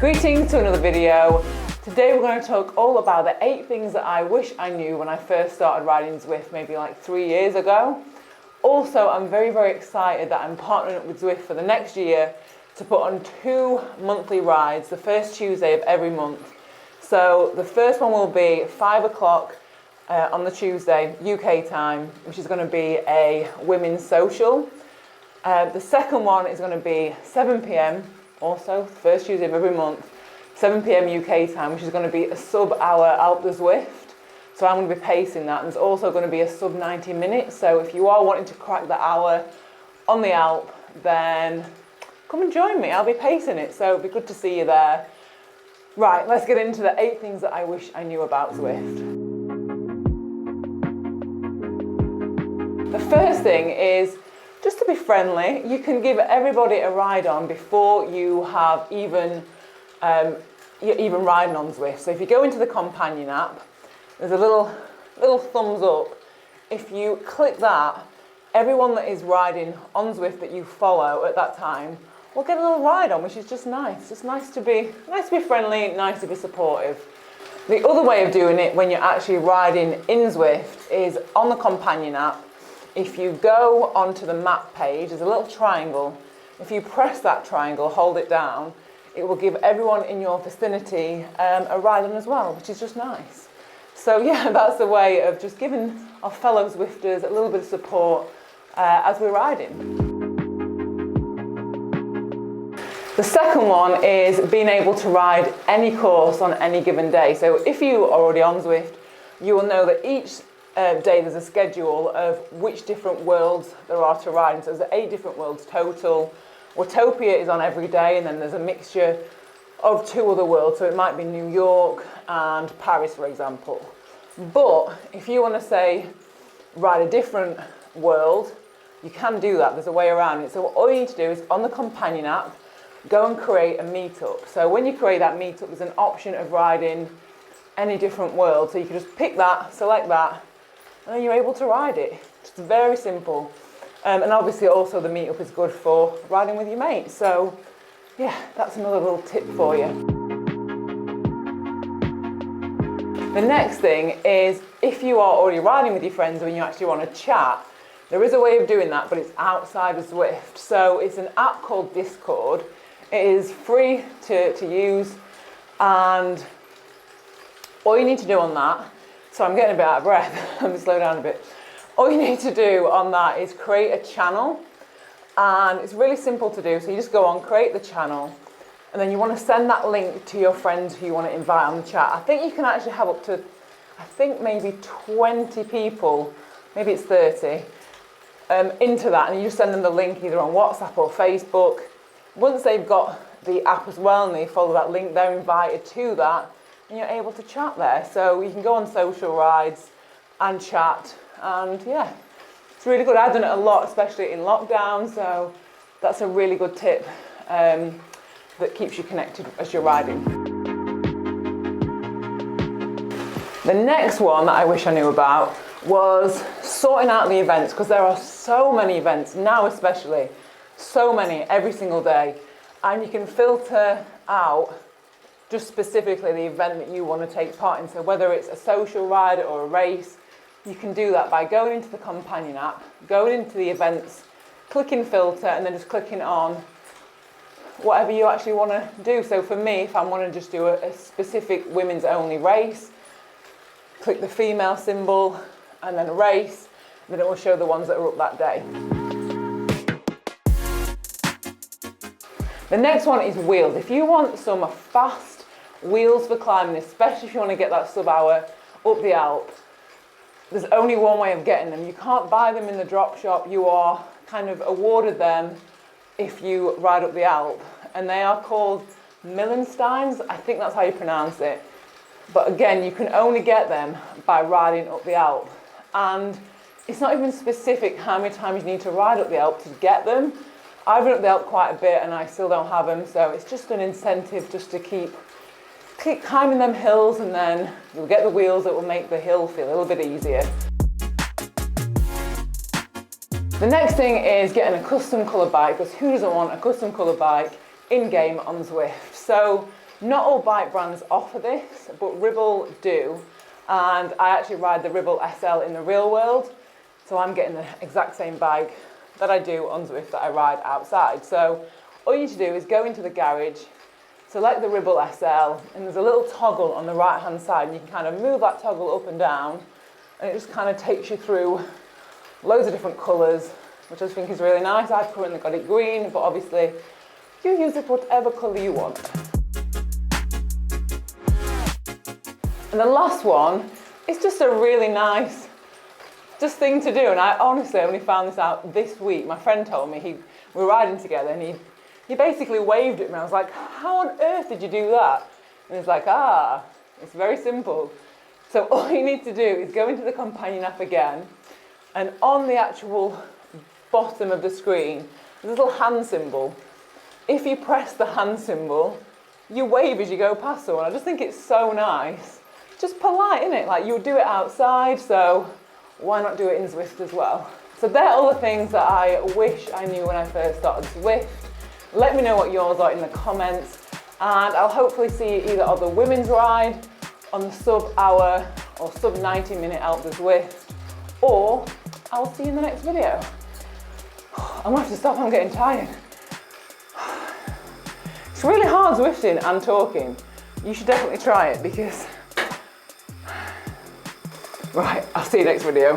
Greetings to another video. Today we're going to talk all about the 8 things that I wish I knew when I first started riding Zwift maybe like 3 years ago. Also, I'm very excited that I'm partnering up with Zwift for the next year to put on 2 monthly rides, the first Tuesday of every month. So the first one will be 5 o'clock on the Tuesday, UK time, which is going to be a women's social. The second one is going to be 7 p.m, also first Tuesday of every month, 7 p.m. UK time, which is going to be a sub-hour Alp de Zwift. So I'm going to be pacing that, and there's also going to be a sub 90 minutes. So if you are wanting to crack the hour on the Alp, then come and join me. I'll be pacing it, so it'll be good to see you there. Right, let's get into the 8 things that I wish I knew about Zwift. The first thing is just to be friendly. You can give everybody a ride on before you have even riding on Zwift. So if you go into the companion app, there's a little thumbs up. If you click that, everyone that is riding on Zwift that you follow at that time will get a little ride on, which is just nice. It's nice to be friendly, nice to be supportive. The other way of doing it when you're actually riding in Zwift is on the companion app. If you go onto the map page, there's a little triangle. If you press that triangle, hold it down, it will give everyone in your vicinity a ride on as well, which is just nice. So yeah, that's a way of just giving our fellow Zwifters a little bit of support as we're riding. The second one is being able to ride any course on any given day. So if you are already on Zwift, you will know that each day there's a schedule of which different worlds there are to ride. And so there's 8 different worlds total. Watopia is on every day, and then there's a mixture of 2 other worlds. So it might be New York and Paris, for example. But if you want to say ride a different world, you can do that. There's a way around it. So all you need to do is on the companion app, go and create a meetup. So when you create that meetup, there's an option of riding any different world. So you can just pick that, select that, and then you're able to ride it. It's very simple. And obviously also the meetup is good for riding with your mates. So yeah, that's another little tip for you. The next thing is if you are already riding with your friends and you actually want to chat, there is a way of doing that, but it's outside of Zwift. So it's an app called Discord. It is free to use, and all you need to do on that, so I'm getting a bit out of breath, let me slow down a bit. All you need to do on that is create a channel, and it's really simple to do. So you just go on, create the channel, and then you want to send that link to your friends who you want to invite on the chat. I think you can actually have up to, maybe 20 people, maybe it's 30, into that, and you just send them the link either on WhatsApp or Facebook. Once they've got the app as well and they follow that link, they're invited to that, and you're able to chat there. So you can go on social rides and chat, and yeah, it's really good. I've done it a lot, especially in lockdown, so that's a really good tip that keeps you connected as you're riding. The next one that I wish I knew about was sorting out the events, because there are so many events, now especially, so many every single day, and you can filter out just specifically the event that you want to take part in. So whether it's a social ride or a race, you can do that by going into the companion app, going into the events, clicking filter, and then just clicking on whatever you actually want to do. So for me, if I want to just do a specific women's only race, click the female symbol and then a race, and then it will show the ones that are up that day. The next one is wheels. If you want some fast wheels for climbing, especially if you want to get that sub-hour up the Alp, there's only one way of getting them. You can't buy them in the drop shop. You are kind of awarded them if you ride up the Alp, and they are called Millensteins. I think that's how you pronounce it. But again, you can only get them by riding up the Alp, and it's not even specific how many times you need to ride up the Alp to get them. I've ridden up the Alp quite a bit and I still don't have them, so it's just an incentive just to keep climbing them hills, and then you'll get the wheels that will make the hill feel a little bit easier. The next thing is getting a custom colour bike, because who doesn't want a custom colour bike in-game on Zwift? So Not all bike brands offer this, but Ribble do. And I actually ride the Ribble SL in the real world. So I'm getting the exact same bike that I do on Zwift that I ride outside. So all you need to do is go into the garage, select the Ribble SL, and there's a little toggle on the right hand side, and you can kind of move that toggle up and down, and it just kind of takes you through loads of different colours, which I think is really nice. I've currently got it green, but obviously you use it whatever colour you want. And the last one is just a really nice thing to do, and I honestly only found this out this week. My friend told me, we were riding together, and he basically waved at me. I was like, how on earth did you do that? And he's like, it's very simple. So all you need to do is go into the companion app again, and on the actual bottom of the screen, there's a little hand symbol. If you press the hand symbol, you wave as you go past someone. I just think it's so nice. Just polite, isn't it? Like, you would do it outside, so why not do it in Zwift as well? So they're all the things that I wish I knew when I first started Zwift. Let me know what yours are in the comments, and I'll hopefully see you either on the women's ride, on the sub-hour or sub-90-minute Alpe Zwift, or I'll see you in the next video. I'm gonna have to stop, I'm getting tired. It's really hard Zwifting and talking. You should definitely try it because... Right, I'll see you next video.